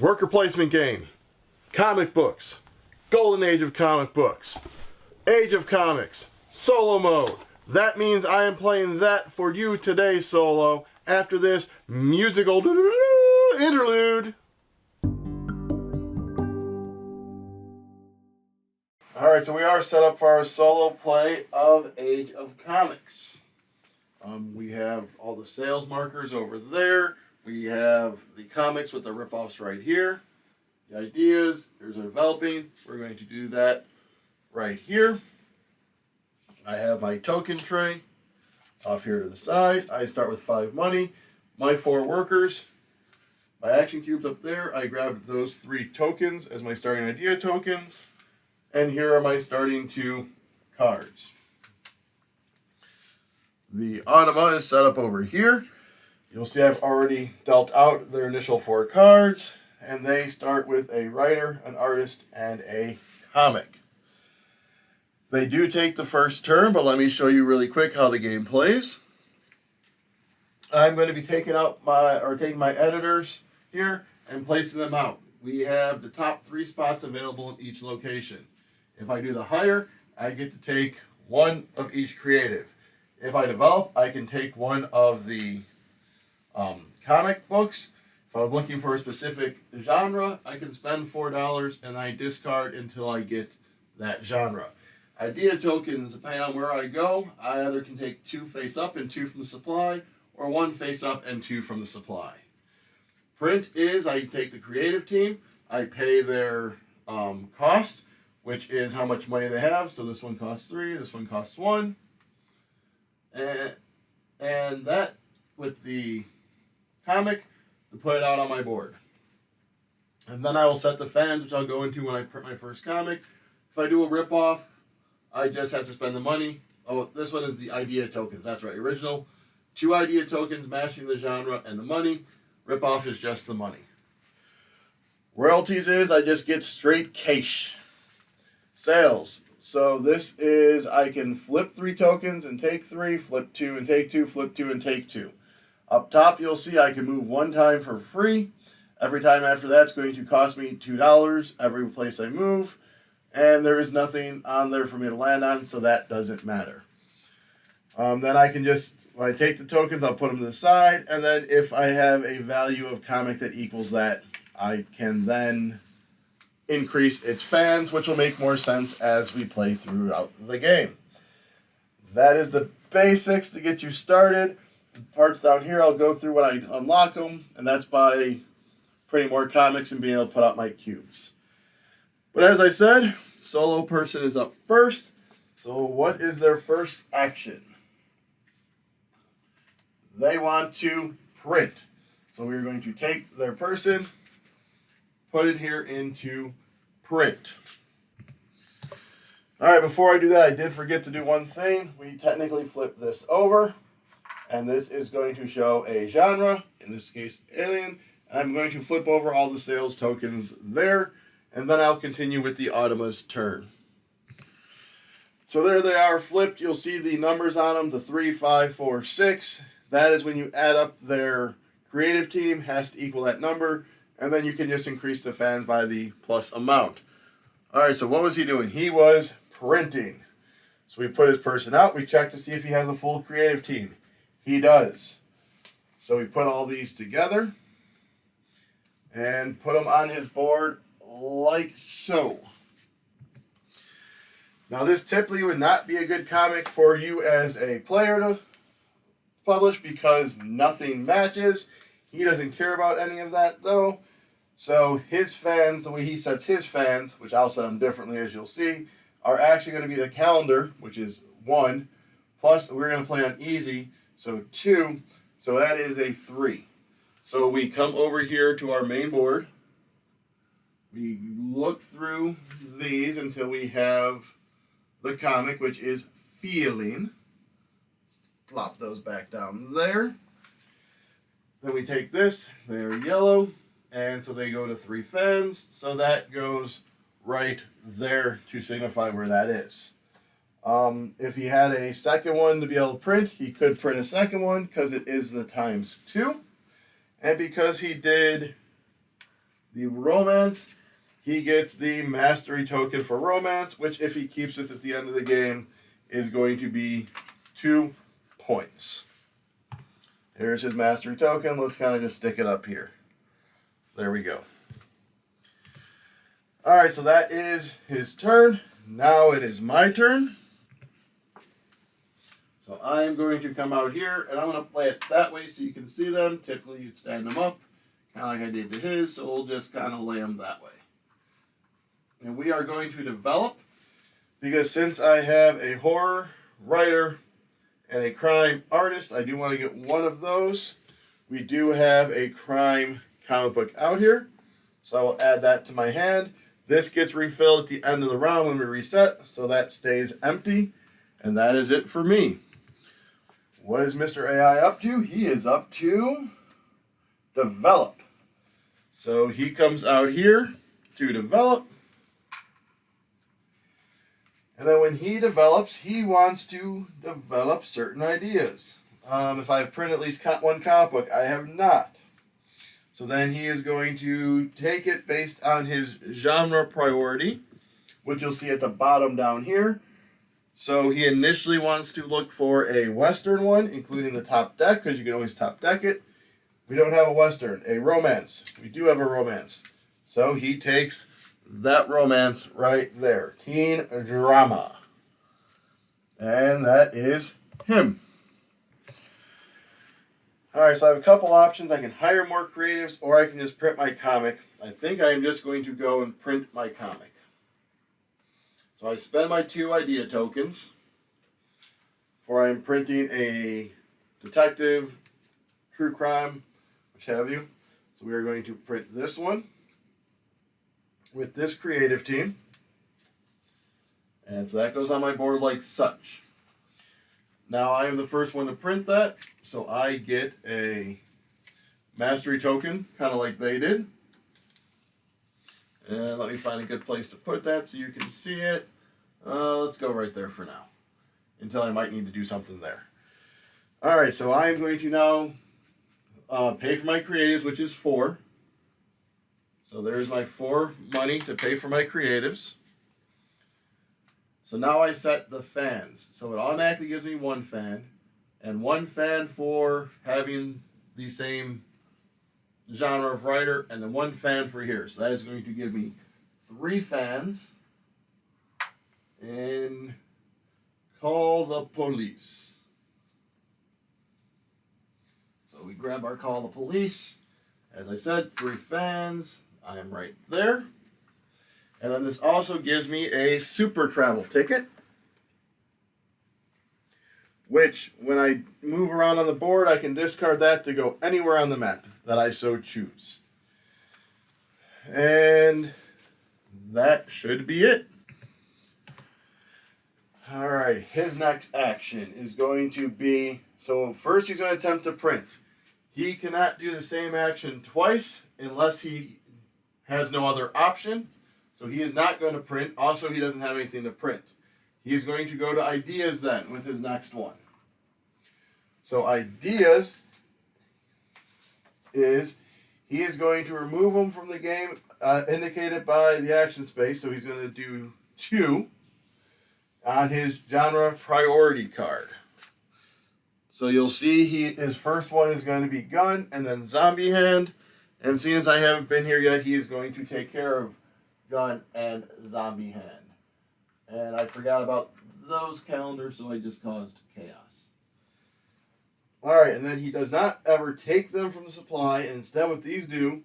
Worker placement game. Comic books. Golden Age of comic books. Age of Comics. Solo mode. That means I am playing that for you today, Solo, after this musical interlude. Alright, so we are set up for our solo play of Age of Comics. We have all the sales markers over there. We have the comics with the rip-offs right here. The ideas, here's our developing. We're going to do that right here. I have my token tray off here to the side. I start with 5 money. My 4 workers. My action cubes up there. I grabbed those 3 tokens as my starting idea tokens. And here are my starting 2 cards. The Automa is set up over here. You'll see I've already dealt out their initial 4 cards. And they start with a writer, an artist, and a comic. They do take the first turn, but let me show you really quick how the game plays. I'm going to be taking my editors here and placing them out. We have the top 3 spots available in each location. If I do the hire, I get to take 1 of each creative. If I develop, I can take 1 of the comic books. If I'm looking for a specific genre, I can spend $4 and I discard until I get that genre. Idea tokens, depending on where I go, I either can take 2 face up and 2 from the supply, or 1 face up and 2 from the supply. Print is, I take the creative team, I pay their cost, which is how much money they have. So this one costs 3, this one costs 1. And that, with the comic, to put it out on my board. And then I will set the fans, which I'll go into when I print my first comic. If I do a rip-off, I just have to spend the money. Oh, this one is the idea tokens. That's right, original. 2 idea tokens matching the genre and the money. Rip-off is just the money. Royalties is I just get straight cash. Sales. So this is I can flip 3 tokens and take 3, flip 2 and take 2, flip 2 and take 2. Up top, you'll see I can move 1 time for free. Every time after that's going to cost me $2 every place I move. And there is nothing on there for me to land on, so that doesn't matter. Then I can just, when I take the tokens, I'll put them to the side. And then if I have a value of comic that equals that, I can then increase its fans, which will make more sense as we play throughout the game. That is the basics to get you started. The parts down here I'll go through when I unlock them, and that's by printing more comics and being able to put out my cubes. But as I said, solo person is up first. So what is their first action? They want to print. So we're going to take their person, put it here into print. All right, before I do that, I did forget to do one thing. We technically flip this over, and this is going to show a genre, in this case, alien. And I'm going to flip over all the sales tokens there, and then I'll continue with the Automa's turn. So there they are flipped. You'll see the numbers on them, the 3, 5, 4, 6. That is when you add up their creative team, has to equal that number, and then you can just increase the fans by the plus amount. All right, so what was he doing? He was printing. So we put his person out. We check to see if he has a full creative team. He does. So we put all these together and put them on his board like so. Now this typically would not be a good comic for you as a player to publish because nothing matches. He doesn't care about any of that though. So his fans, the way he sets his fans, which I'll set them differently as you'll see, are actually going to be the calendar, which is 1, plus we're going to play on easy, so 2, so that is a 3. So we come over here to our main board. We look through these until we have the comic, which is Feeling. Plop those back down there. Then we take this, they're yellow, and so they go to 3 fans, so that goes right there to signify where that is. If he had a second one to be able to print, he could print a second one because it is the ×2. And because he did the romance, he gets the mastery token for romance, which if he keeps this at the end of the game is going to be 2 points. Here's his mastery token. Let's kind of just stick it up here. There we go. Alright, so that is his turn. Now it is my turn. So I am going to come out here, and I'm going to play it that way so you can see them. Typically you'd stand them up, kind of like I did to his, so we'll just kind of lay them that way. And we are going to develop, because since I have a horror writer and a crime artist, I do want to get one of those. We do have a crime comic book out here, so I will add that to my hand. This gets refilled at the end of the round when we reset, so that stays empty. And that is it for me. What is Mr. AI up to? He is up to develop. So he comes out here to develop. And then when he develops, he wants to develop certain ideas. If I've printed at least one comic book, I have not. So then he is going to take it based on his genre priority, which you'll see at the bottom down here. So he initially wants to look for a Western one, including the top deck, because you can always top deck it. We don't have a Western. A romance. We do have a romance. So he takes that romance right there. Teen drama. And that is him. Alright, so I have a couple options. I can hire more creatives, or I can just print my comic. I think I am just going to go and print my comic. So I spend my 2 idea tokens, for I am printing a detective, true crime, which have you. So we are going to print this one with this creative team. And so that goes on my board like such. Now I am the first one to print that, so I get a mastery token, kind of like they did. And let me find a good place to put that so you can see it. Let's go right there for now, until I might need to do something there. Alright, so I am going to now pay for my creatives, which is 4. So there's my 4 money to pay for my creatives. So now I set the fans. So it automatically gives me 1 fan, and 1 fan for having the same genre of writer, and then 1 fan for here. So that is going to give me 3 fans in Call the Police. So we grab our Call the Police. As I said, 3 fans. I am right there. And then this also gives me a super travel ticket, which when I move around on the board, I can discard that to go anywhere on the map that I so choose. And that should be it. Alright, his next action is going to be, so first he's going to attempt to print. He cannot do the same action twice unless he has no other option. So he is not going to print. Also, he doesn't have anything to print. He is going to go to ideas then with his next one. So ideas is he is going to remove them from the game indicated by the action space. So he's going to do 2 on his genre priority card. So you'll see his first one is going to be gun and then zombie hand. And seeing as I haven't been here yet, he is going to take care of gun and zombie hand. And I forgot about those calendars, so I just caused chaos. Alright, and then he does not ever take them from the supply, and instead what these do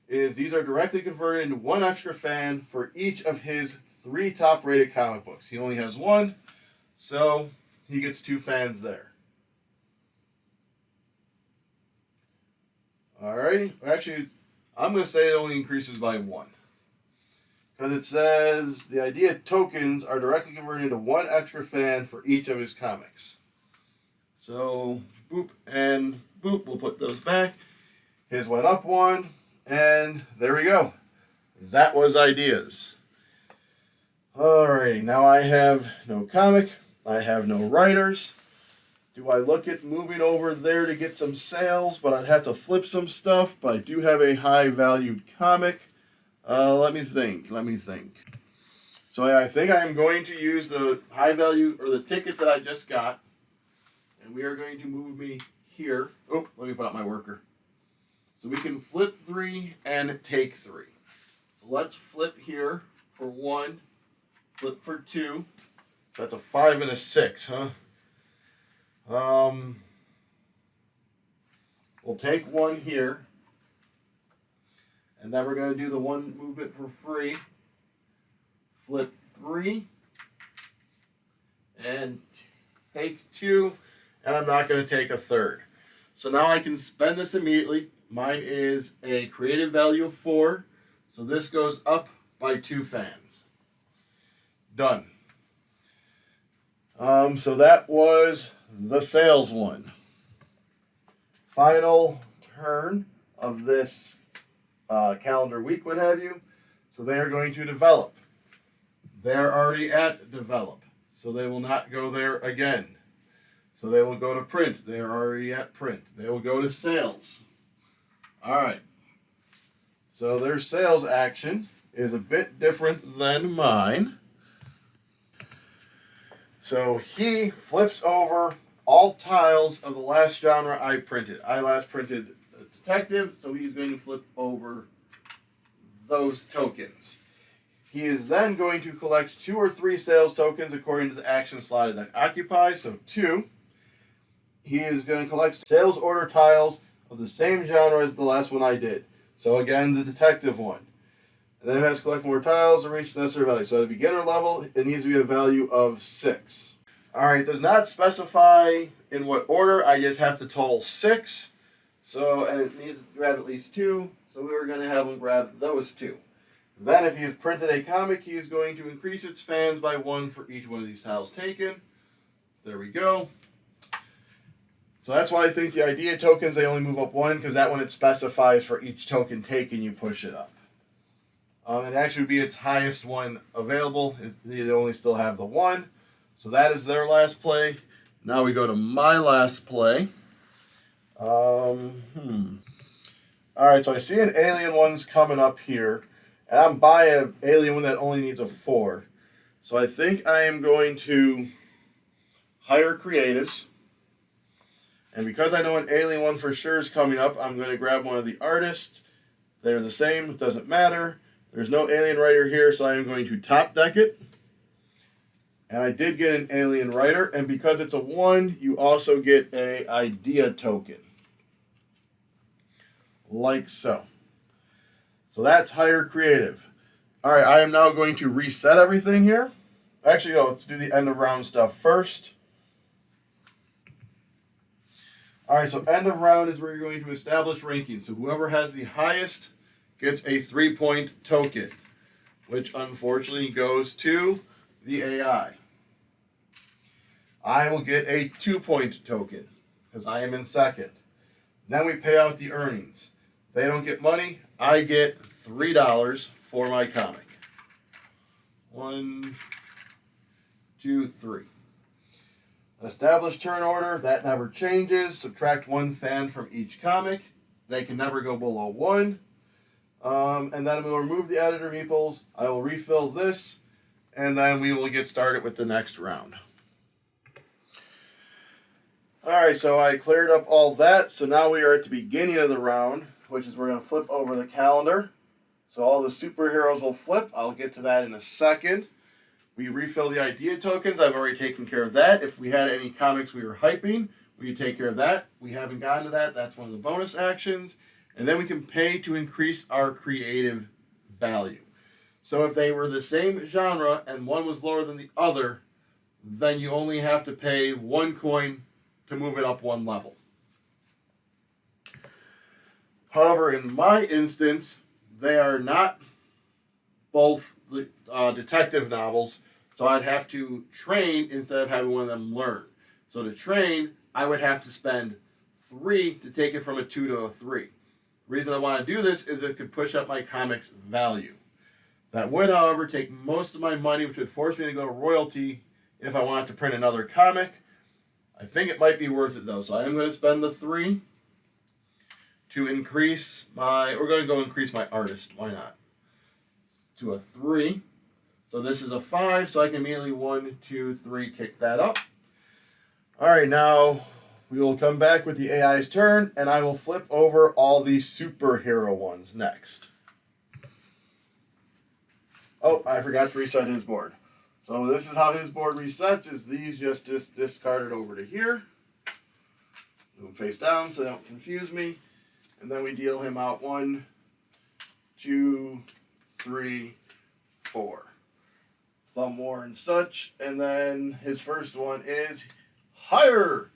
is these are directly converted into 1 extra fan for each of his 3 top-rated comic books. He only has 1, so he gets 2 fans there. Alrighty, actually, I'm going to say it only increases by 1. Because it says the idea tokens are directly converted into 1 extra fan for each of his comics. So, boop and boop, we'll put those back. His went up 1, and there we go. That was ideas. Alrighty, now I have no comic, I have no writers. Do I look at moving over there to get some sales, but I'd have to flip some stuff, but I do have a high-valued comic. Let me think. So I think I am going to use the high value or the ticket that I just got, and we are going to move me here. Oh, let me put out my worker. So we can flip 3 and take 3. So let's flip here for 1, flip for 2. So that's a 5 and a 6, huh? We'll take 1 here. And then we're going to do the 1 movement for free. Flip 3. And take 2. And I'm not going to take a 3rd. So now I can spend this immediately. Mine is a creative value of 4. So this goes up by 2 fans. Done. So that was the sales one. Final turn of this calendar week, what have you. So they are going to develop. They're already at develop. So they will not go there again. So they will go to print. They are already at print. They will go to sales. All right. So their sales action is a bit different than mine. So he flips over all tiles of the last genre I printed. I last printed detective, so he's going to flip over those tokens. He is then going to collect 2 or 3 sales tokens according to the action slotted that occupies. So 2. He is going to collect sales order tiles of the same genre as the last one I did. So again, the detective one. And then it has to collect more tiles to reach the necessary value. So at a beginner level, it needs to be a value of 6. All right, it does not specify in what order. I just have to total 6. So, and it needs to grab at least 2. So we were going to have him grab those 2. Then if he has printed a comic, he is going to increase its fans by 1 for each one of these tiles taken. There we go. So that's why I think the idea tokens, they only move up 1, because that one it specifies for each token taken, you push it up. It actually would be its highest one available. They only still have the 1. So that is their last play. Now we go to my last play. All right, so I see an alien one's coming up here. And I'm by an alien one that only needs a 4. So I think I am going to hire creatives. And because I know an alien one for sure is coming up, I'm going to grab one of the artists. They're the same, it doesn't matter. There's no alien writer here, so I am going to top deck it. And I did get an alien writer, and because it's a 1, you also get an idea token. Like so. So that's hire creative. All right, I am now going to reset everything here. Actually, no, let's do the end of round stuff first. All right, so end of round is where you're going to establish rankings. So whoever has the highest gets a 3-point token, which unfortunately goes to the AI. I will get a 2-point token because I am in second. Then we pay out the earnings. They don't get money. I get $3 for my comic. 1, 2, 3. Establish turn order. That never changes. Subtract 1 fan from each comic. They can never go below 1. And then we'll remove the editor meeples. I will refill this. And then we will get started with the next round. Alright, so I cleared up all that. So now we are at the beginning of the round, which is we're going to flip over the calendar. So all the superheroes will flip. I'll get to that in a second. We refill the idea tokens. I've already taken care of that. If we had any comics we were hyping, we could take care of that. We haven't gotten to that. That's one of the bonus actions. And then we can pay to increase our creative value. So if they were the same genre and one was lower than the other, then you only have to pay 1 coin to move it up 1 level. However, in my instance, they are not both detective novels, so I'd have to train instead of having one of them learn. So to train, I would have to spend 3 to take it from a 2 to a 3. The reason I want to do this is it could push up my comic's value. That would, however, take most of my money, which would force me to go to royalty if I wanted to print another comic. I think it might be worth it, though, so I am going to spend the 3 to increase my... We're going to go increase my artist. Why not? to a 3. So this is a 5, so I can immediately 1, 2, 3 kick that up. All right, now we will come back with the AI's turn, and I will flip over all these superhero ones next. Oh, I forgot to reset his board. So this is how his board resets, is these just discarded over to here. Move them face down so they don't confuse me. And then we deal him out 1, 2, 3, 4. Thumb war and such. And then his first one is hire.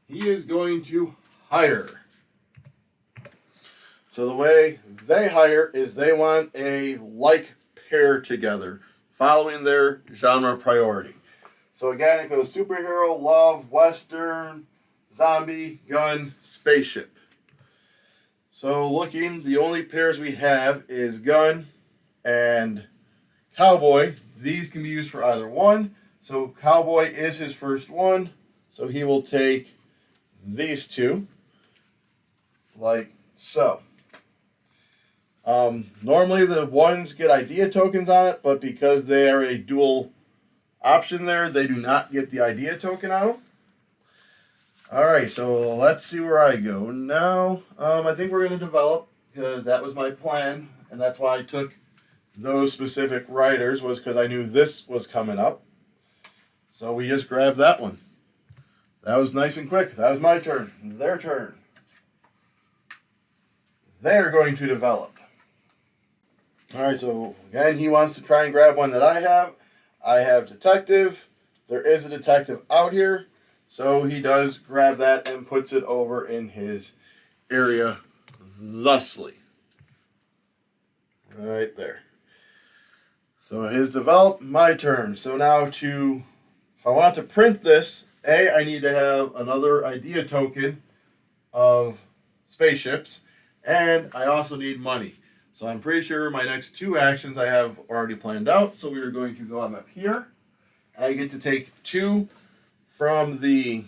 He is going to hire. So the way they hire is they want a like pair together, following their genre priority. So again, it goes superhero, love, western, zombie, gun, spaceship. So looking, the only pairs we have is gun and cowboy. These can be used for either one. So cowboy is his first one. So he will take these two, like so. Normally the ones get idea tokens on it, but because they are a dual option there, they do not get the idea token on them. Alright, so let's see where I go now. I think we're going to develop, because that was my plan, and that's why I took those specific writers, was because I knew this was coming up. So we just grabbed that one. That was nice and quick. That was my turn. Their turn. They're going to develop. Alright, so again, he wants to try and grab one that I have. I have detective. There is a detective out here. So he does grab that and puts it over in his area thusly. Right there. So his develop, my turn. So now if I want to print this, I need to have another idea token of spaceships, and I also need money. So I'm pretty sure my next 2 actions I have already planned out. So we are going to go up here. I get to take 2 from the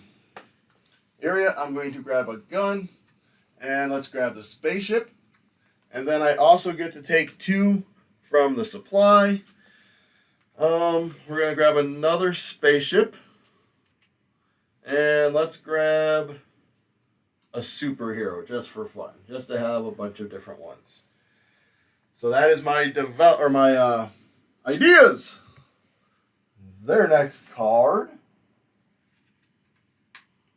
area. I'm going to grab a gun, and let's grab the spaceship. And then I also get to take 2 from the supply. We're going to grab another spaceship. And let's grab a superhero just for fun, just to have a bunch of different ones. So that is my ideas. Their next card.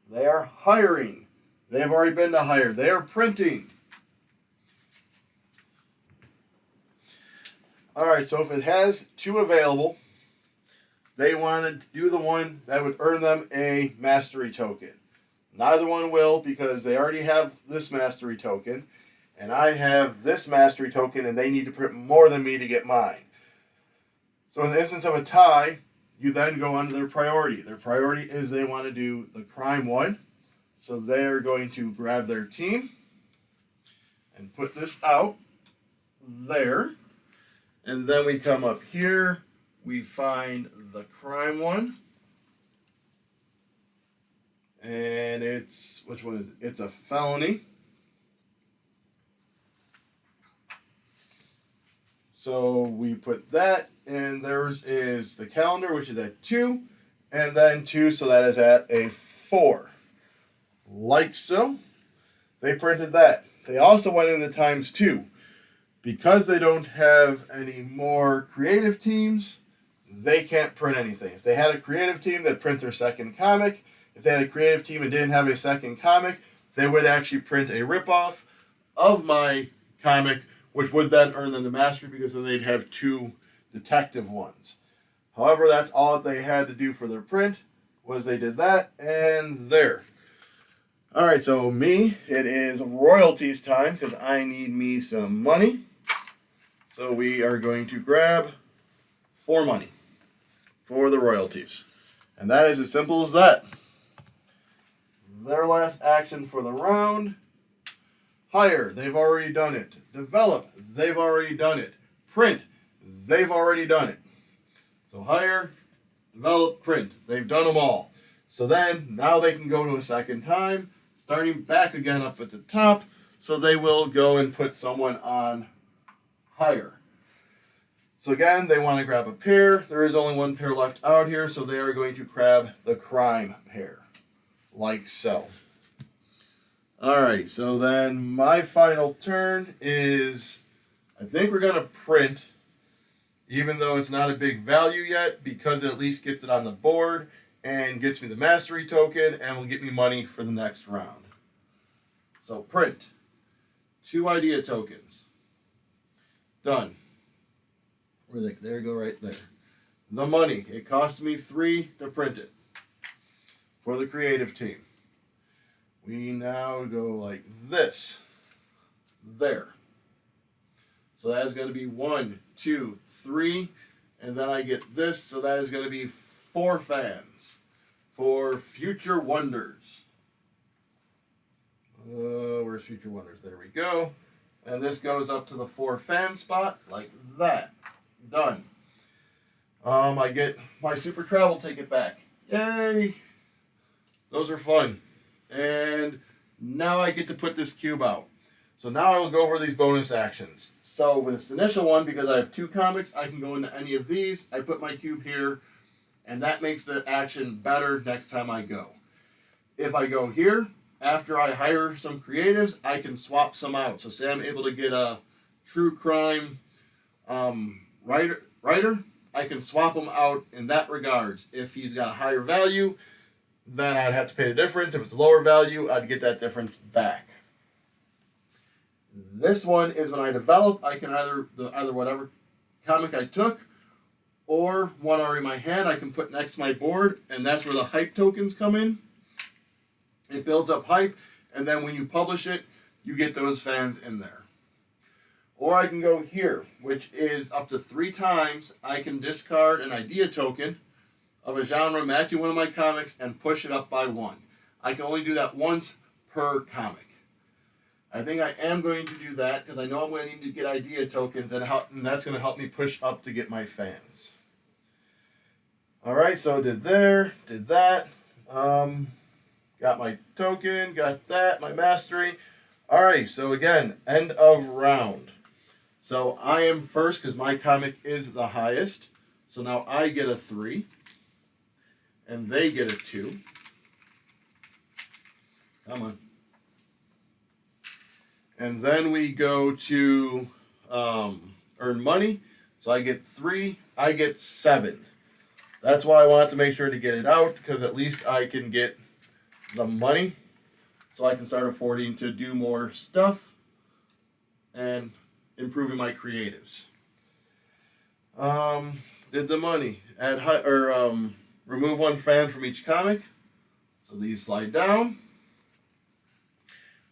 They are hiring. They have already been to hire. They are printing. Alright, so if it has 2 available, they want to do the one that would earn them a mastery token. Neither one will, because they already have this mastery token, and I have this mastery token, and they need to print more than me to get mine. So in the instance of a tie, you then go on to their priority. Their priority is they want to do the crime one. So they're going to grab their team and put this out there. And then we come up here. We find the crime one. And which one is it? It's a felony. So we put that, and theirs is the calendar, which is at 2, and then 2, so that is at a 4. Like so. They printed that. They also went into times 2. Because they don't have any more creative teams, they can't print anything. If they had a creative team, they'd print their second comic. If they had a creative team and didn't have a second comic, they would actually print a ripoff of my comic, which would then earn them the mastery, because then they'd have 2 detective ones. However, that's all that they had to do for their print, was they did that, and there. Alright, so me, it is royalties time, because I need me some money. So we are going to grab 4 money for the royalties. And that is as simple as that. Their last action for the round. Hire, they've already done it. Develop, they've already done it. Print, they've already done it. So hire, develop, print. They've done them all. So then, now they can go to a second time, starting back again up at the top. So they will go and put someone on hire. So again, they want to grab a pair. There is only one pair left out here, so they are going to grab the crime pair, like so. Alrighty, so then my final turn is, I think we're going to print, even though it's not a big value yet, because it at least gets it on the board and gets me the mastery token and will get me money for the next round. So print. 2 idea tokens. Done. There you go right there. The money. It cost me 3 to print it for the creative team. We now go like this. There. So that is going to be 1, 2, 3. And then I get this. So that is going to be 4 fans for Future Wonders. Where's Future Wonders? There we go. And this goes up to the 4 fan spot like that. Done. I get my super travel ticket back. Yay! Those are fun. And now I get to put this cube out. So now I will go over these bonus actions. So with this initial one, because I have 2 comics, I can go into any of these. I put my cube here, and that makes the action better next time I go. If I go here, after I hire some creatives, I can swap some out. So say I'm able to get a true crime writer, I can swap him out in that regards. If he's got a higher value, then I'd have to pay the difference. If it's a lower value, I'd get that difference back. This one is when I develop, I can either whatever comic I took or one already in my hand I can put next to my board, and that's where the hype tokens come in. It builds up hype, and then when you publish it, you get those fans in there. Or I can go here, which is up to 3 times I can discard an idea token of a genre matching one of my comics and push it up by 1. I can only do that once per comic. I think I am going to do that because I know I'm going to need to get idea tokens, and that's going to help me push up to get my fans. Alright, so did that. Got my token, got that, my mastery. Alright, so again, end of round. So I am first because my comic is the highest. So now I get a 3. And they get a 2. Come on. And then we go to earn money. So I get 3, I get 7. That's why I wanted to make sure to get it out, because at least I can get the money. So I can start affording to do more stuff and improving my creatives. Did the money. Remove 1 fan from each comic. So these slide down.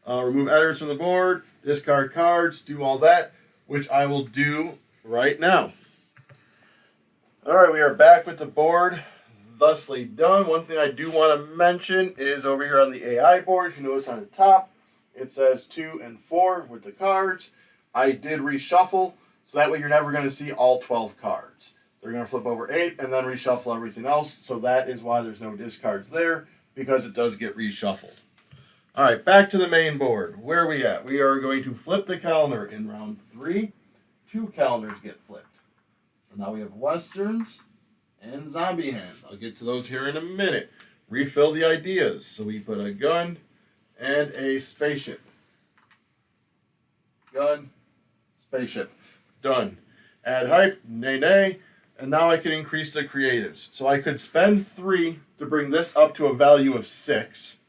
Remove editors from the board. Discard cards. Do all that, which I will do right now. Alright, we are back with the board. Thusly done. One thing I do want to mention is over here on the AI board, if you notice on the top, it says 2 and 4 with the cards. I did reshuffle, so that way you're never going to see all 12 cards. They're going to flip over 8 and then reshuffle everything else, so that is why there's no discards there, because it does get reshuffled. Alright, back to the main board. Where are we at? We are going to flip the calendar in round 3. 2 calendars get flipped. So now we have Westerns and Zombie Hands. I'll get to those here in a minute. Refill the ideas. So we put a gun and a spaceship. Gun, spaceship. Done. Add hype, nay. And now I can increase the creatives. So I could spend 3 to bring this up to a value of 6.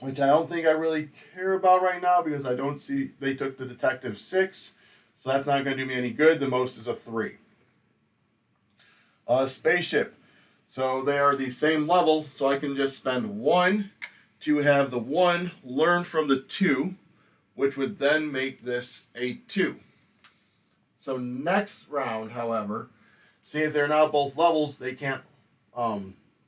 Which I don't think I really care about right now, because I don't see they took the detective 6. So that's not going to do me any good. The most is a 3. Spaceship. So they are the same level, so I can just spend 1 to have the 1 learn from the 2, which would then make this a 2. So next round, however, seeing as they're now both levels, they can't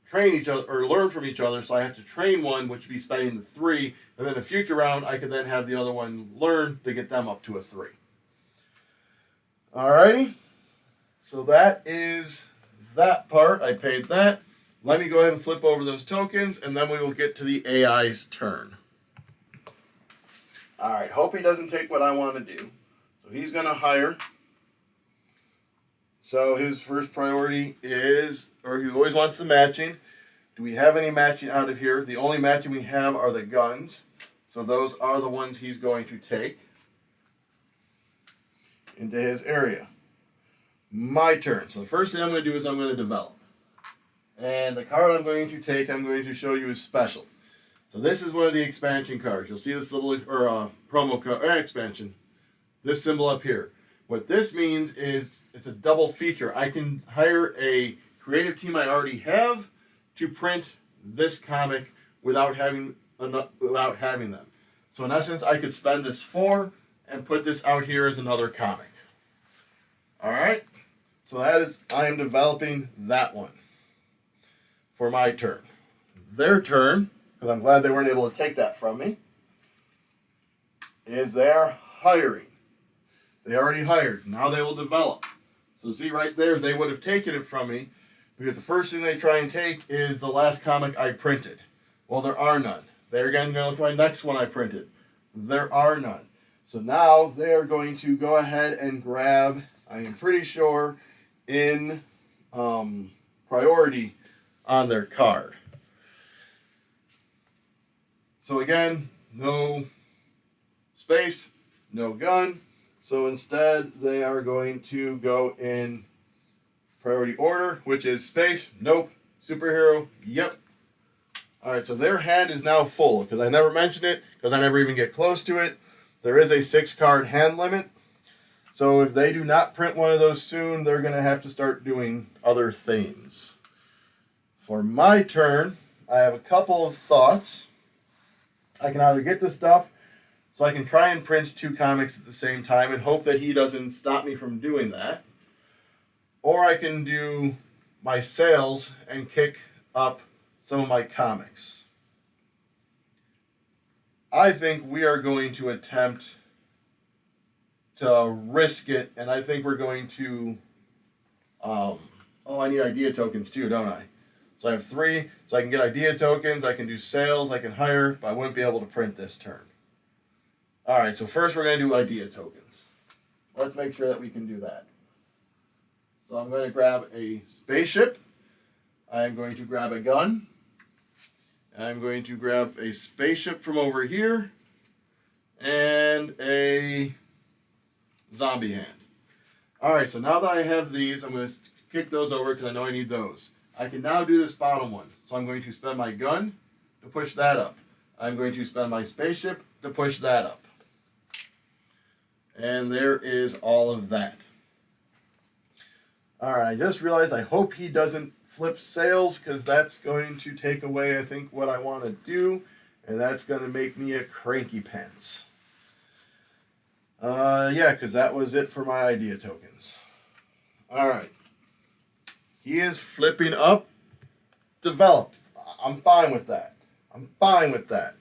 train each other or learn from each other, so I have to train 1, which would be spending the 3, and then a future round, I could then have the other one learn to get them up to a 3. Alrighty, so that is that part. I paid that. Let me go ahead and flip over those tokens, and then we will get to the AI's turn. Alright, hope he doesn't take what I want to do. So he's going to hire So his first priority is, or he always wants the matching. Do we have any matching out of here? The only matching we have are the guns. So those are the ones he's going to take into his area. My turn. So the first thing I'm going to do is I'm going to develop. And the card I'm going to take, I'm going to show you is special. So this is one of the expansion cards. You'll see this little, promo card, expansion. This symbol up here. What this means is it's a double feature. I can hire a creative team I already have to print this comic without having them. So in essence, I could spend this 4 and put this out here as another comic. All right. So I am developing that one for my turn. Their turn, because I'm glad they weren't able to take that from me, is they're hiring. They already hired. Now they will develop. So see right there, they would have taken it from me because the first thing they try and take is the last comic I printed. Well, there are none. They're again going to look at my next one I printed. There are none. So now they are going to go ahead and grab, I am pretty sure, in priority on their card. So again, no space, no gun. So instead, they are going to go in priority order, which is space, nope, superhero, yep. All right, so their hand is now full because I never mentioned it because I never even get close to it. There is a 6-card hand limit. So if they do not print one of those soon, they're going to have to start doing other things. For my turn, I have a couple of thoughts. I can either get this stuff so I can try and print 2 comics at the same time and hope that he doesn't stop me from doing that. Or I can do my sales and kick up some of my comics. I think we are going to attempt to risk it, and I think we're going to... I need idea tokens too, don't I? So I have 3, so I can get idea tokens, I can do sales, I can hire, but I wouldn't be able to print this turn. Alright, so first we're going to do idea tokens. Let's make sure that we can do that. So I'm going to grab a spaceship. I'm going to grab a gun. I'm going to grab a spaceship from over here. And a zombie hand. Alright, so now that I have these, I'm going to kick those over because I know I need those. I can now do this bottom one. So I'm going to spend my gun to push that up. I'm going to spend my spaceship to push that up. And there is all of that. Alright, I just realized I hope he doesn't flip sales because that's going to take away, I think, what I want to do. And that's going to make me a cranky pants. Yeah, because that was it for my idea tokens. Alright. He is flipping up. Develop. I'm fine with that. I'm fine with that.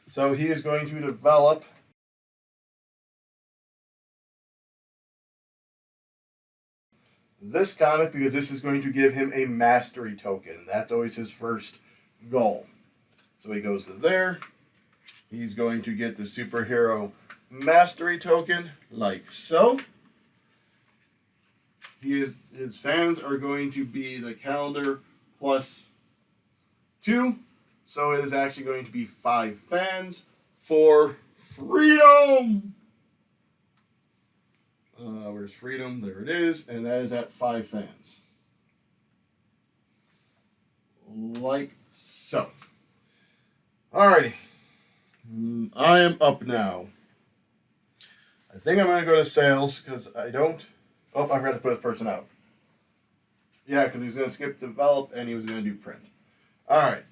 So he is going to develop this comic because this is going to give him a mastery token. That's always his first goal. So he goes to there. He's going to get the superhero mastery token like so. His fans are going to be the calendar plus 2. So it is actually going to be 5 fans for freedom. Where's freedom? There it is. And that is at 5 fans. Like so. Alrighty. I am up now. I think I'm going to go to sales because I don't... Oh, I forgot to put this person out. Yeah, because he was going to skip develop and he was going to do print. Alright.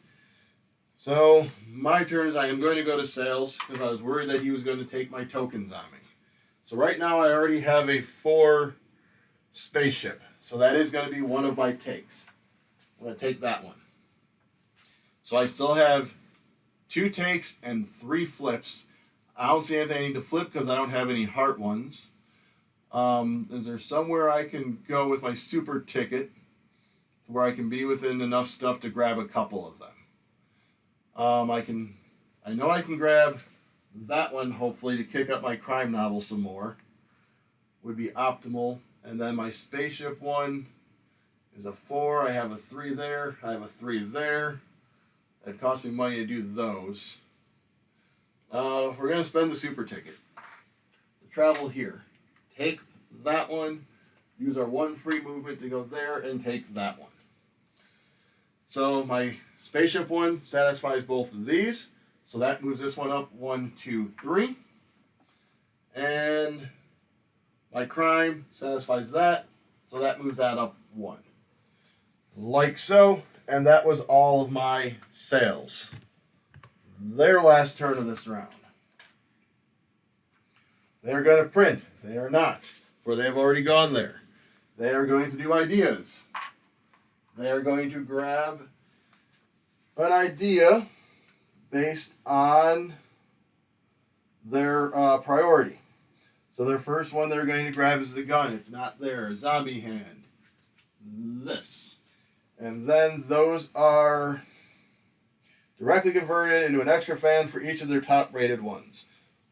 So, my turn is I am going to go to sales because I was worried that he was going to take my tokens on me. So right now I already have a 4 spaceship. So that is going to be one of my takes. I'm going to take that one. So I still have 2 takes and 3 flips. I don't see anything I need to flip because I don't have any heart ones. Is there somewhere I can go with my super ticket to where I can be within enough stuff to grab a couple of them? I know I can grab that one, hopefully, to kick up my crime novel some more. Would be optimal. And then my spaceship one is a 4. I have a 3 there. I have a 3 there. It cost me money to do those. We're going to spend the super ticket to travel here. Take that one. Use our 1 free movement to go there and take that one. So my spaceship one satisfies both of these. So that moves this one up 1, 2, 3. And my crime satisfies that. So that moves that up 1. Like so. And that was all of my sales. Their last turn of this round. They're going to print. They are not. For they have already gone there. They are going to do ideas. They are going to grab an idea based on their priority. So their first one they're going to grab is the gun. It's not there. Zombie hand. This. And then those are directly converted into an extra fan for each of their top rated ones.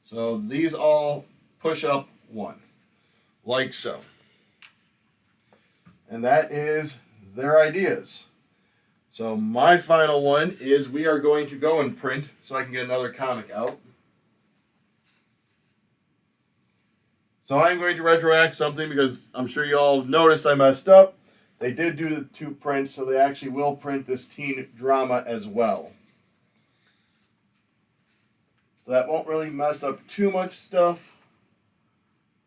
So these all push up 1. Like so. And that is their ideas. So my final one is we are going to go and print so I can get another comic out. So I'm going to retroact something because I'm sure you all noticed I messed up. They did do the 2 print, so they actually will print this teen drama as well. So that won't really mess up too much stuff.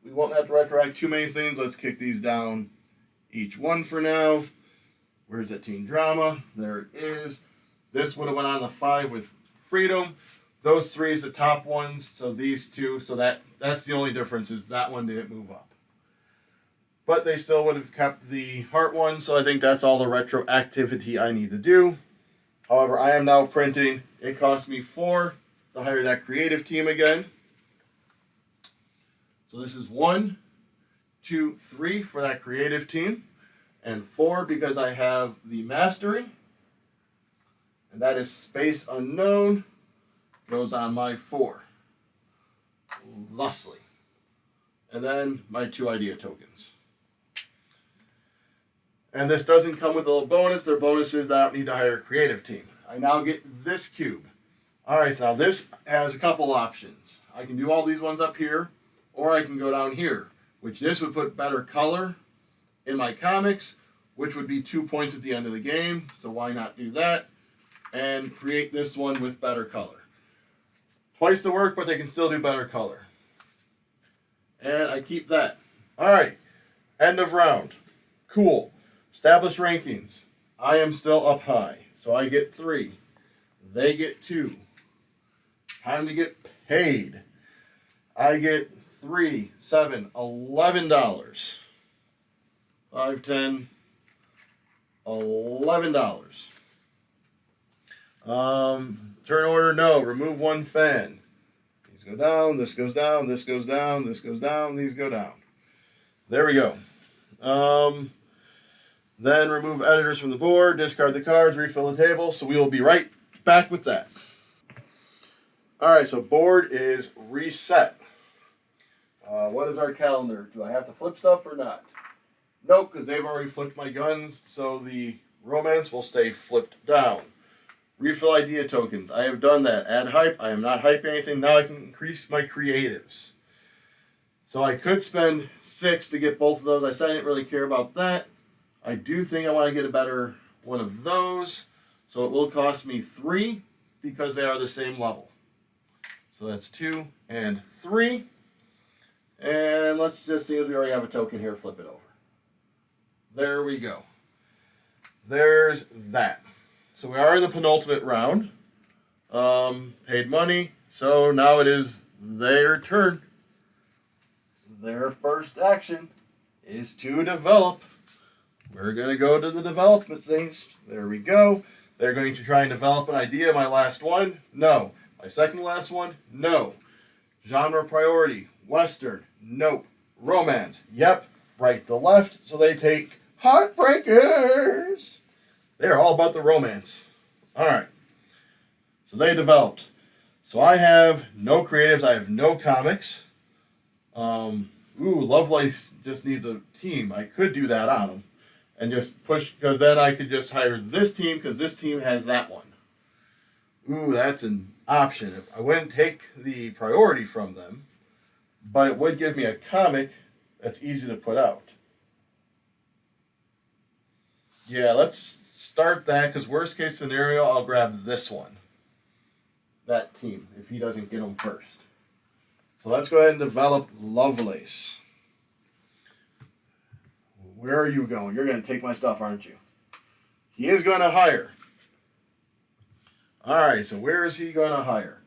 We won't have to retroact too many things. Let's kick these down each one for now. Where's that teen drama? There it is. This would have went on the 5 with freedom. Those 3 is the top ones. So these 2. So that's the only difference is that one didn't move up. But they still would have kept the heart one. So I think that's all the retroactivity I need to do. However, I am now printing. It cost me 4 to hire that creative team again. So this is 1, 2, 3 for that creative team. And 4 because I have the mastery. And that is space unknown. Goes on my 4. Thusly. And then my 2 idea tokens. And this doesn't come with a little bonus. Their bonus is that I don't need to hire a creative team. I now get this cube. Alright, so now this has a couple options. I can do all these ones up here, or I can go down here, which this would put better color in my comics, which would be 2 points at the end of the game. So why not do that? And create this one with better color. Twice the work, but they can still do better color. And I keep that. Alright, end of round. Cool. Establish rankings. I am still up high, so I get 3. They get 2. Time to get paid. I get $3, $7, $11. 5, 10, $11. Turn order, no. Remove 1 fan. These go down, this goes down, this goes down, this goes down, these go down. There we go. Then remove editors from the board, discard the cards, refill the table. So we will be right back with that. Alright, so board is reset. What is our calendar? Do I have to flip stuff or not? Nope, because they've already flipped my guns, so the romance will stay flipped down. Refill idea tokens. I have done that. Add hype. I am not hyping anything. Now I can increase my creatives. So I could spend 6 to get both of those. I said I didn't really care about that. I do think I want to get a better one of those. So it will cost me 3 because they are the same level. So that's 2 and 3. And let's just see if we already have a token here. Flip it over. There we go. There's that. So we are in the penultimate round. Paid money. So now it is their turn. Their first action is to develop. We're going to go to the development stage. There we go. They're going to try and develop an idea. My last one? No. My second last one? No. Genre priority? Western? Nope. Romance? Yep. Right to left. So they take Heartbreakers. They're all about the romance. Alright. So they developed. So I have no creatives. I have no comics. Ooh, Lovelace just needs a team. I could do that on him and just push, because then I could just hire this team because this team has that one. Ooh, that's an option. I wouldn't take the priority from them, but it would give me a comic that's easy to put out. Yeah, let's start that, because worst case scenario, I'll grab this one. That team, if he doesn't get them first. So let's go ahead and develop Lovelace. Where are you going? You're going to take my stuff, aren't you? He is going to hire. Alright, so where is he going to hire?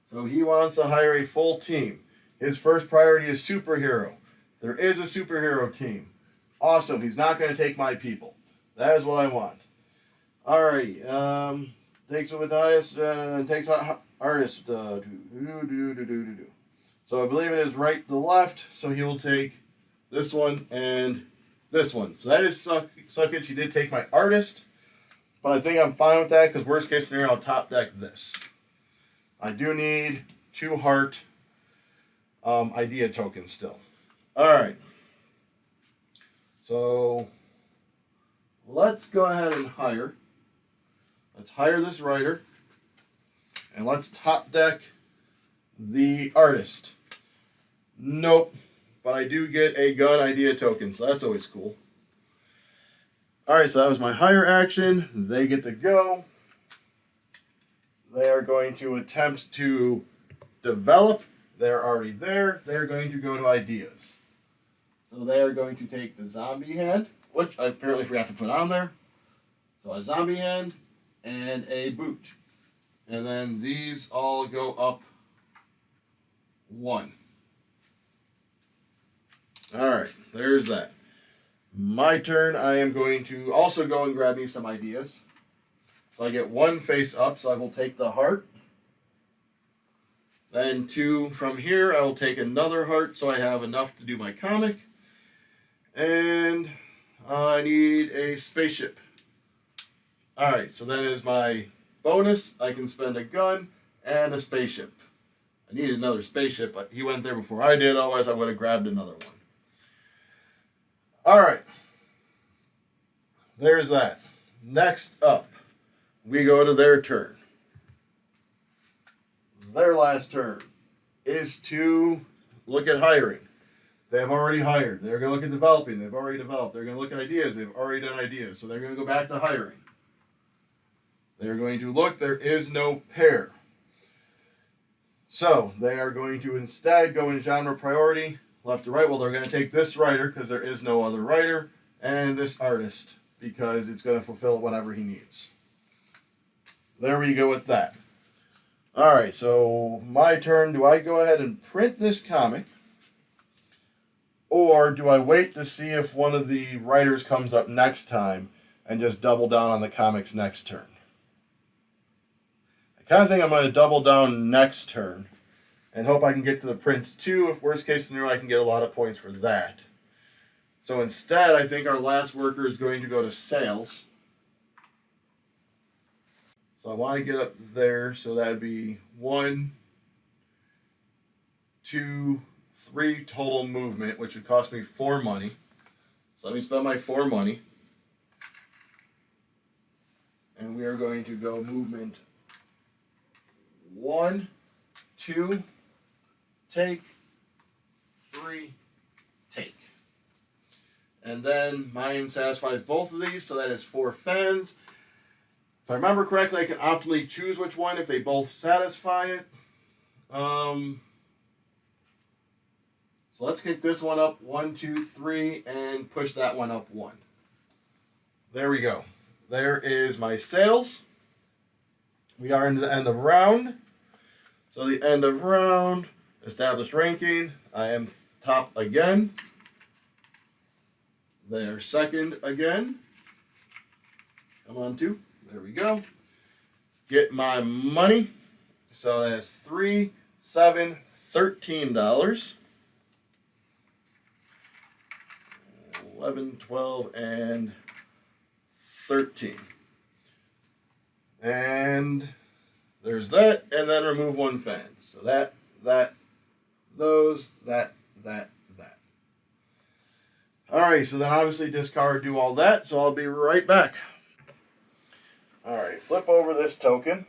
So he wants to hire a full team. His first priority is superhero. There is a superhero team. Awesome, he's not going to take my people. That is what I want. Alrighty, takes with highest, takes artist. So I believe it is right to left, so he will take this one and this one. So that is suck it. She did take my artist, but I think I'm fine with that, because worst case scenario, I'll top deck this. I do need 2 heart idea tokens still. Alright. So let's go ahead and hire. Let's hire this writer. And let's top deck the artist. Nope. But I do get a gun idea token, so that's always cool. Alright, so that was my hire action. They get to go. They are going to attempt to develop. They're already there. They're going to go to ideas. So they are going to take the zombie hand, which I apparently forgot to put on there. So a zombie hand and a boot. And then these all go up 1. Alright, there's that. My turn, I am going to also go and grab me some ideas. So I get 1 face up, so I will take the heart. Then 2 from here, I will take another heart, so I have enough to do my comic. And I need a spaceship. Alright, so that is my bonus. I can spend a gun and a spaceship. I need another spaceship, but he went there before I did, otherwise I would have grabbed another one. Alright. There's that. Next up, we go to their turn. Their last turn is to look at hiring. They have already hired. They're going to look at developing. They've already developed. They're going to look at ideas. They've already done ideas. So they're going to go back to hiring. They're going to look. There is no pair. So they are going to instead go in genre priority, left to right. Well, they're going to take this writer because there is no other writer, and this artist because it's going to fulfill whatever he needs. There we go with that. Alright, so my turn. Do I go ahead and print this comic? Or do I wait to see if one of the writers comes up next time and just double down on the comics next turn? I kind of think I'm going to double down next turn and hope I can get to the print too. If worst case scenario, I can get a lot of points for that. So instead, I think our last worker is going to go to sales. So I want to get up there, so that would be 1, 2, 3 total movement, which would cost me 4 money. So let me spend my 4 money. And we are going to go movement 1, 2, take, 3, take. And then mine satisfies both of these, so that is 4 fans. If I remember correctly, I can optimally choose which one if they both satisfy it. So let's kick this one up 1, 2, 3, and push that one up 1. There we go. There is my sales. We are into the end of round. So the end of round, established ranking. I am top again. They are second again. Come on, 2. There we go. Get my money. So that's $3, $7, $13. 11, 12, and 13. And there's that, and then remove 1 fan. So that, those, that. Alright, so then obviously discard, do all that, so I'll be right back. Alright, flip over this token.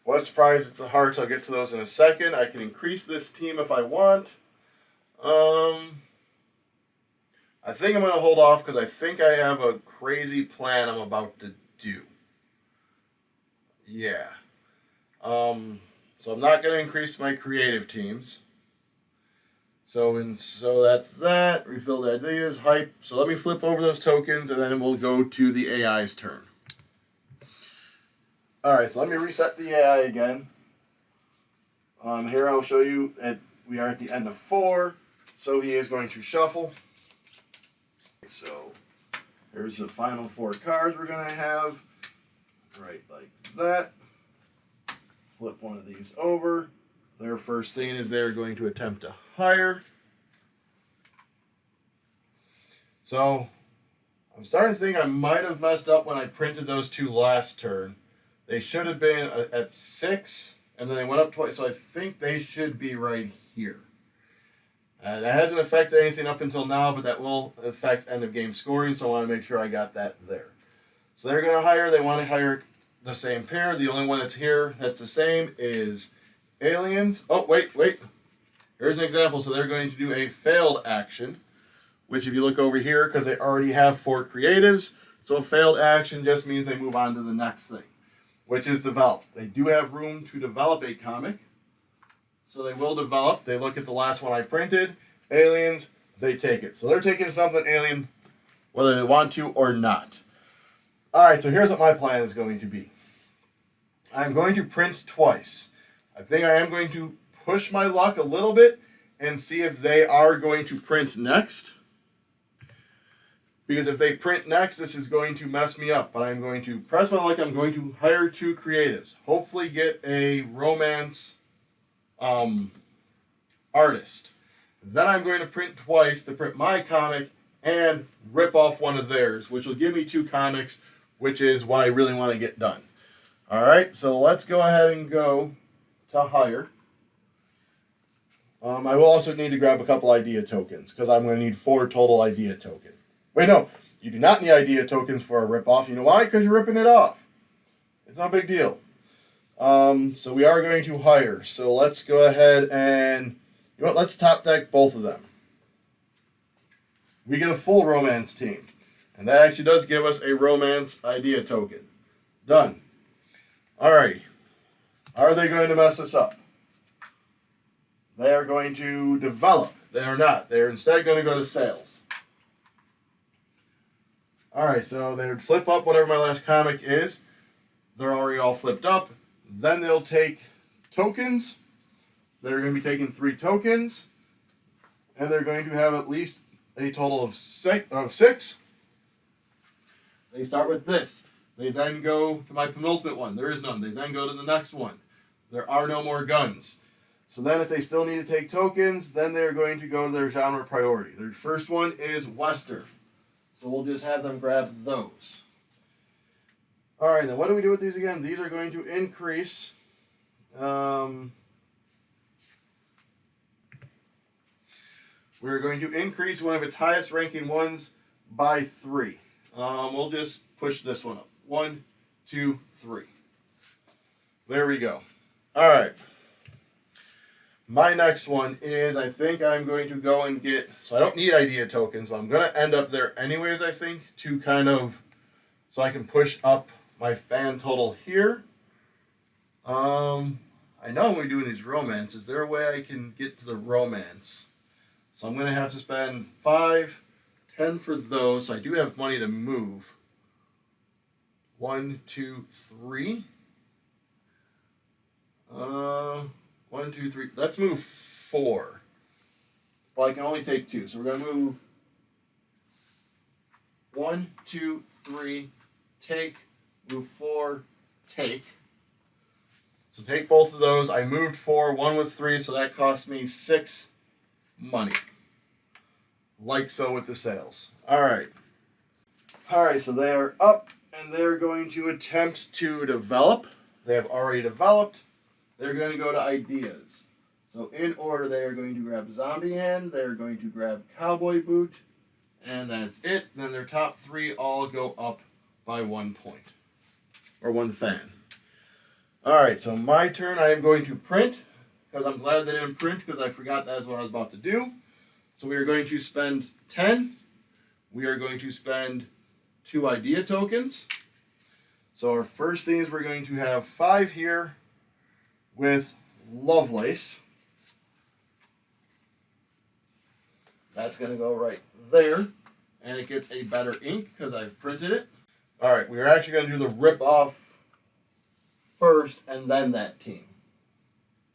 What a surprise, it's the hearts. I'll get to those in a second. I can increase this team if I want. I think I'm going to hold off because I think I have a crazy plan I'm about to do. Yeah. So I'm not going to increase my creative teams. So that's that. Refill the ideas, hype. So let me flip over those tokens and then we'll go to the AI's turn. Alright, so let me reset the AI again. Here I'll show you that we are at the end of 4. So he is going to shuffle. So here's the final 4 cards we're going to have. Right like that. Flip one of these over. Their first thing is they're going to attempt to hire. So I'm starting to think I might have messed up when I printed those 2 last turn. They should have been at 6, and then they went up twice, so I think they should be right here. That hasn't affected anything up until now, but that will affect end of game scoring, so I want to make sure I got that there. So they're going to hire, they want to hire the same pair. The only one that's here that's the same is aliens. Oh, wait. Here's an example. So they're going to do a failed action, which if you look over here, because they already have 4 creatives, so a failed action just means they move on to the next thing, which is developed. They do have room to develop a comic, so they will develop. They look at the last one I printed, aliens, they take it. So they're taking something alien, whether they want to or not. Alright, so here's what my plan is going to be. I'm going to print twice. I think I am going to push my luck a little bit and see if they are going to print next. Because if they print next, this is going to mess me up. But I'm going to press my luck. I'm going to hire 2 creatives. Hopefully get a romance artist. Then I'm going to print twice to print my comic and rip off one of theirs, which will give me 2 comics, which is what I really want to get done. Alright, so let's go ahead and go to hire. I will also need to grab a couple idea tokens, because I'm going to need 4 total idea tokens. Wait, no, you do not need idea tokens for a rip-off. You know why? Because you're ripping it off. It's no big deal. So we are going to hire. So let's go ahead and, you know what, let's top deck both of them. We get a full romance team. And that actually does give us a romance idea token. Done. Alrighty. Are they going to mess us up? They are going to develop. They are not. They're instead going to go to sales. Alright, so they would flip up whatever my last comic is. They're already all flipped up. Then they'll take tokens. They're going to be taking 3 tokens. And they're going to have at least a total of 6. They start with this. They then go to my penultimate one. There is none. They then go to the next one. There are no more guns. So then if they still need to take tokens, then they're going to go to their genre priority. Their first one is Western. So we'll just have them grab those. Alright, then what do we do with these again? These are going to increase. We're going to increase one of its highest ranking ones by 3. We'll just push this one up. 1, 2, 3. There we go. Alright. My next one is, I think I'm going to go and get, so I don't need idea tokens, so I'm going to end up there anyways, I think, to kind of, so I can push up my fan total here. I know when we're doing these romance, is there a way I can get to the romance? So I'm going to have to spend 5, 10 for those, so I do have money to move. 1, 2, 3. 1, 2, 3. Let's move 4. Well, I can only take 2. So we're going to move 1, 2, 3, take, move 4, take. So take both of those. I moved 4. 1 was 3, so that cost me 6 money. Like so with the sales. Alright. Alright, so they are up, and they're going to attempt to develop. They have already developed. They're going to go to ideas. So in order, they are going to grab Zombie Hand, they are going to grab Cowboy Boot, And that's it. Then their top 3 all go up by 1 point. Or 1 fan. Alright, so my turn. I am going to print. Because I'm glad they didn't print, because I forgot that's what I was about to do. So we are going to spend 10. We are going to spend 2 idea tokens. So our first thing is we're going to have 5 here with Lovelace. That's going to go right there. And it gets a better ink because I've printed it. Alright, we're actually going to do the rip-off first and then that team.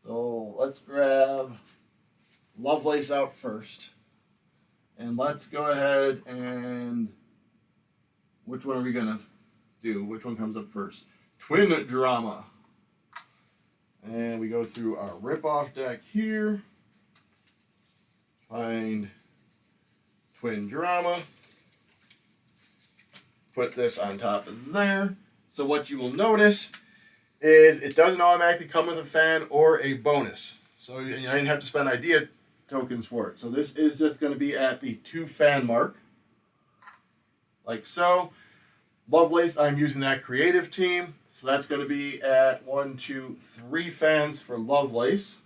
So let's grab Lovelace out first. And let's go ahead and... which one are we going to do? Which one comes up first? Twin Drama. And we go through our rip-off deck here. Find Twin Drama. Put this on top of there. So what you will notice is it doesn't automatically come with a fan or a bonus. So you didn't have to spend idea tokens for it. So this is just going to be at the 2 fan mark. Like so. Lovelace, I'm using that creative team. So that's going to be at 1, 2, 3 fans for Lovelace.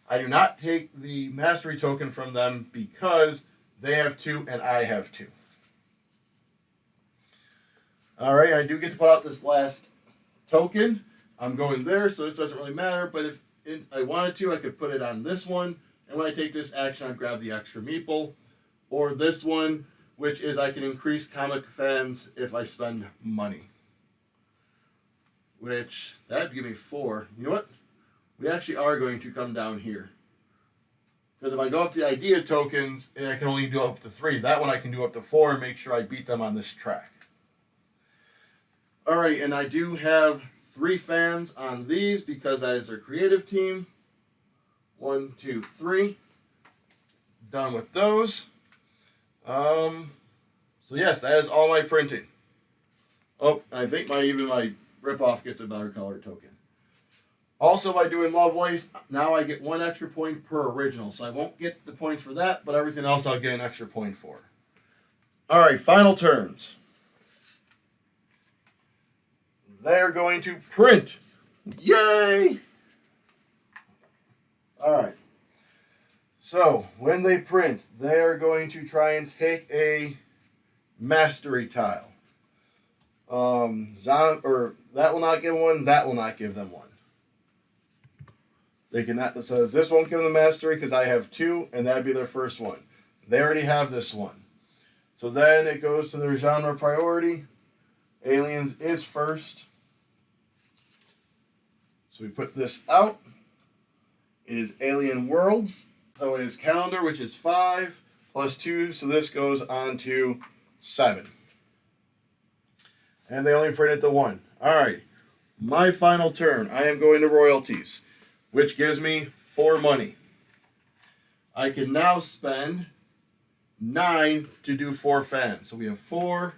I do not take the mastery token from them because they have 2 and I have 2. Alright, I do get to put out this last token. I'm going there, so this doesn't really matter, but if I wanted to, I could put it on this one, and when I take this action, I grab the extra meeple, or this one, which is I can increase comic fans if I spend money. Which, that would give me 4. You know what? We actually are going to come down here. Because if I go up to the idea tokens, I can only do up to 3. That one I can do up to 4 and make sure I beat them on this track. Alright, and I do have 3 fans on these because that is their creative team. 1, 2, 3. Done with those. So yes, that is all my printing. Oh, I think my rip-off gets a better color token. Also, by doing Lovelace, now I get 1 extra point per original. So I won't get the points for that, but everything else I'll get an extra point for. Alright, final turns. They're going to print. Yay! Alright. So, when they print, they are going to try and take a mastery tile. That will not give one, that will not give them one. They cannot, it says this won't give them mastery because I have 2, and that'd be their first one. They already have this one. So then it goes to their genre priority. Aliens is first. So we put this out. It is Alien Worlds. So it is Calendar, which is 5, plus 2, so this goes on to 7. And they only printed the 1. Alright, my final turn. I am going to royalties, which gives me 4 money. I can now spend 9 to do 4 fans. So we have 4,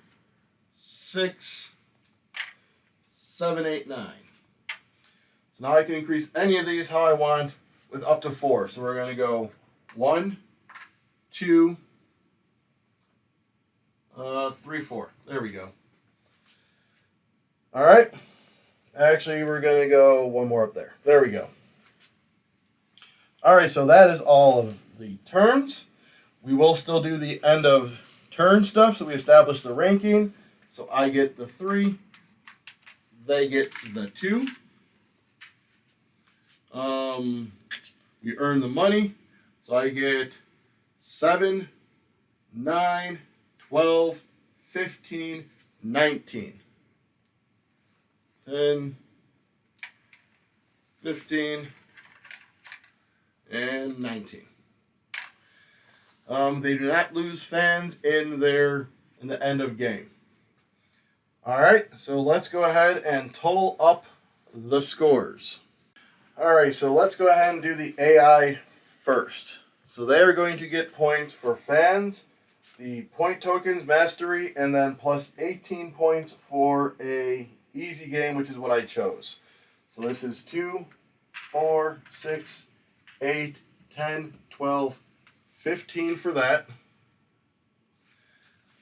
6, 7, 8, 9. So now I can increase any of these how I want with up to 4. So we're going to go 1, 2, 3, 4. There we go. All right. Actually, we're going to go 1 more up there. There we go. All right, so that is all of the turns. We will still do the end of turn stuff. So we establish the ranking. So I get the 3. They get the 2. We earn the money, so I get 7, 9, 12, 15, 19. 10, 15, and 19. They do not lose fans in the end of game. Alright, so let's go ahead and total up the scores. Alright, so let's go ahead and do the AI first. So they are going to get points for fans, the point tokens, mastery, and then plus 18 points for a easy game, which is what I chose. So this is 2, 4, 6, 8, 10, 12, 15 for that.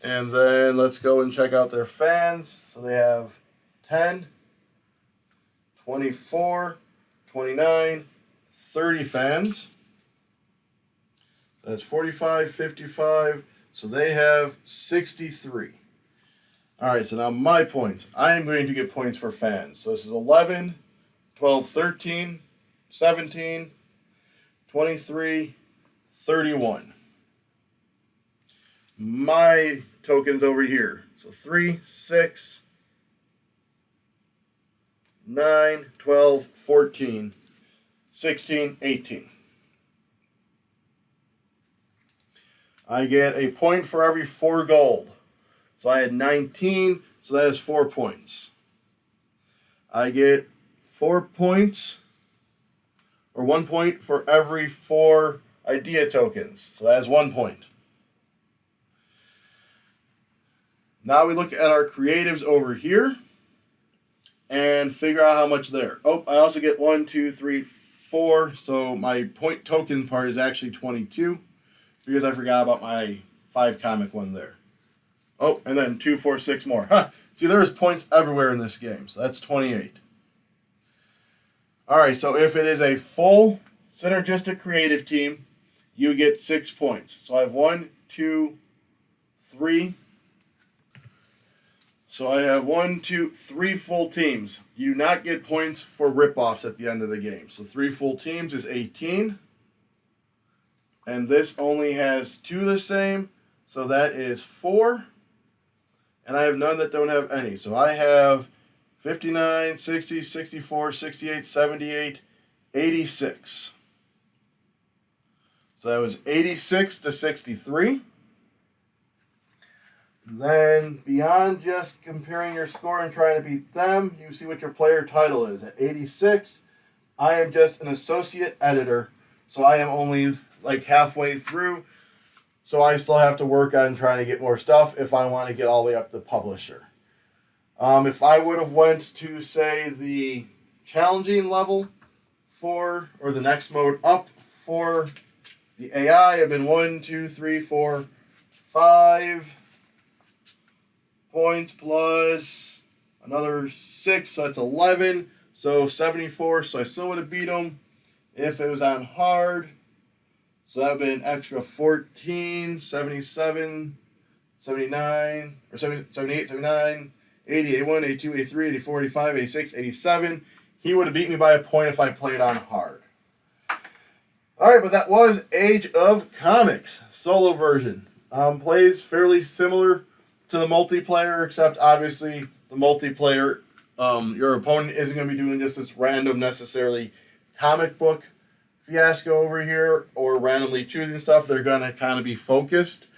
And then let's go and check out their fans. So they have 10, 24, 29, 30 fans. So that's 45, 55. So they have 63. All right, so now my points. I am going to get points for fans. So this is 11, 12, 13, 17, 23, 31. My tokens over here. So 3, 6, 9, 12, 14, 16, 18. I get a point for every 4 gold. So I had 19, so that is 4 points. I get 4 points, or 1 point for every 4 idea tokens. So that is 1 point. Now we look at our creatives over here and figure out how much there. Oh, I also get 1, 2, 3, 4. So my point token part is actually 22 because I forgot about my 5 comic one there. Oh, and then 2, 4, 6 more. Huh. See, there's points everywhere in this game. So that's 28. All right, so if it is a full synergistic creative team, you get 6 points. So I have 1, 2, 3. So I have 1, 2, 3 full teams. You do not get points for rip-offs at the end of the game. So 3 full teams is 18. And this only has 2 the same. So that is 4. And I have none that don't have any. So I have 59, 60, 64, 68, 78, 86. So that was 86 to 63. Then, beyond just comparing your score and trying to beat them, you see what your player title is. At 86, I am just an associate editor, so I am only like halfway through, so I still have to work on trying to get more stuff if I want to get all the way up to publisher. If I would have went to, say, the challenging level or the next mode up for the AI, I've been 1, 2, 3, 4, 5... points plus another 6, so that's 11. So 74, so I still would have beat him if it was on hard. So that would have been an extra 14, 77, 79, or 78, 79, 80, 81, 82, 83, 84, 85, 86, 87. He would have beat me by a point if I played on hard. Alright, but that was Age of Comics, solo version. Plays fairly similar to the multiplayer, except obviously the multiplayer, your opponent isn't going to be doing just this random, necessarily comic book fiasco over here or randomly choosing stuff. They're going to kind of be focused,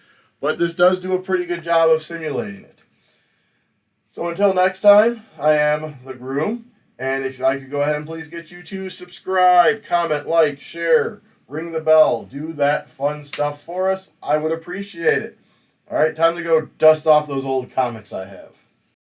but this does do a pretty good job of simulating it. So until next time, I am the Groom, and if I could go ahead and please get you to subscribe, comment, like, share, ring the bell, do that fun stuff for us, I would appreciate it. All right, time to go dust off those old comics I have.